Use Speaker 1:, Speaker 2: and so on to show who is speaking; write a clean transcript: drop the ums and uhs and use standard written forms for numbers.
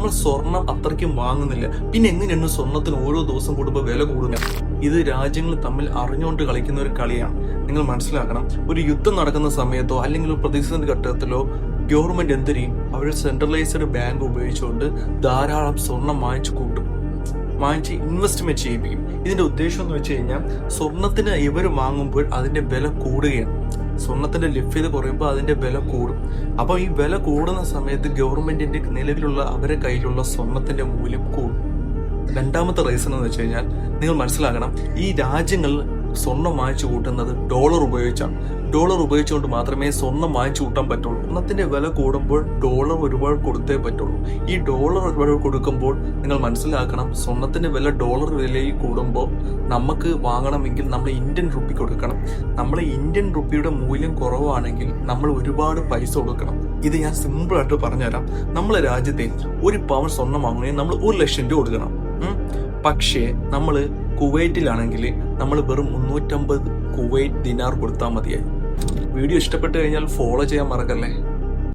Speaker 1: നമ്മൾ സ്വർണം അത്രയ്ക്കും വാങ്ങുന്നില്ല. പിന്നെ എങ്ങനെയാണ് സ്വർണത്തിന് ഓരോ ദിവസം കൂടുമ്പോൾ വില കൂടുന്നത്? ഇത് രാജ്യങ്ങൾ തമ്മിൽ അറിഞ്ഞുകൊണ്ട് കളിക്കുന്ന ഒരു കളിയാണ്. നിങ്ങൾ മനസ്സിലാക്കണം, ഒരു യുദ്ധം നടക്കുന്ന സമയത്തോ അല്ലെങ്കിൽ ഒരു പ്രതിസന്ധി ഘട്ടത്തിലോ ഗവൺമെന്റ് എന്ത് ചെയ്യും? അവർ സെൻട്രലൈസ്ഡ് ബാങ്ക് ഉപയോഗിച്ചുകൊണ്ട് ധാരാളം സ്വർണം വാങ്ങിച്ച് ഇൻവെസ്റ്റ്മെന്റ് ചെയ്യിപ്പിക്കും. ഇതിന്റെ ഉദ്ദേശം എന്ന് വെച്ച് കഴിഞ്ഞാൽ സ്വർണത്തിന് ഇവർ വാങ്ങുമ്പോൾ അതിന്റെ വില കൂടുകയാണ്. സ്വർണത്തിന്റെ ലഭ്യത കുറയുമ്പോൾ അതിന്റെ വില കൂടും. അപ്പോൾ ഈ വില കൂടുന്ന സമയത്ത് ഗവൺമെന്റിന്റെ നിലവിലുള്ള അവരുടെ കയ്യിലുള്ള സ്വർണത്തിന്റെ മൂല്യം കൂടും. രണ്ടാമത്തെ റീസൺ എന്ന് വെച്ച് കഴിഞ്ഞാൽ നിങ്ങൾ മനസ്സിലാക്കണം, ഈ രാജ്യങ്ങൾ സ്വർണം വാങ്ങിച്ചു കൂട്ടുന്നത് ഡോളർ ഉപയോഗിച്ചാണ്. ഡോളർ ഉപയോഗിച്ചുകൊണ്ട് മാത്രമേ സ്വർണം വാങ്ങിച്ചു കൂട്ടാൻ പറ്റുള്ളൂ. സ്വർണത്തിന്റെ വില കൂടുമ്പോൾ ഡോളർ ഒരുപാട് കൊടുത്തേ പറ്റുള്ളൂ. ഈ ഡോളർ ഒരുപാട് കൊടുക്കുമ്പോൾ നിങ്ങൾ മനസ്സിലാക്കണം, സ്വർണത്തിന്റെ വില ഡോളർ വിലയിൽ കൂടുമ്പോൾ നമുക്ക് വാങ്ങണമെങ്കിൽ നമ്മൾ ഇന്ത്യൻ റുപ്പി കൊടുക്കണം. നമ്മൾ ഇന്ത്യൻ റുപ്പിയുടെ മൂല്യം കുറവാണെങ്കിൽ നമ്മൾ ഒരുപാട് പൈസ കൊടുക്കണം. ഇത് ഞാൻ സിമ്പിൾ ആയിട്ട് പറഞ്ഞുതരാം. നമ്മളെ രാജ്യത്തെ ഒരു പവൻ സ്വർണം വാങ്ങണമെങ്കിൽ നമ്മൾ 1 ലക്ഷം രൂപ കൊടുക്കണം. പക്ഷേ നമ്മൾ കുവൈറ്റിലാണെങ്കിൽ നമ്മൾ വെറും 350 കുവൈറ്റ് ദിനാർ കൊടുത്താൽ മതിയായി. വീഡിയോ ഇഷ്ടപ്പെട്ട് കഴിഞ്ഞാൽ ഫോളോ ചെയ്യാൻ മറക്കല്ലേ.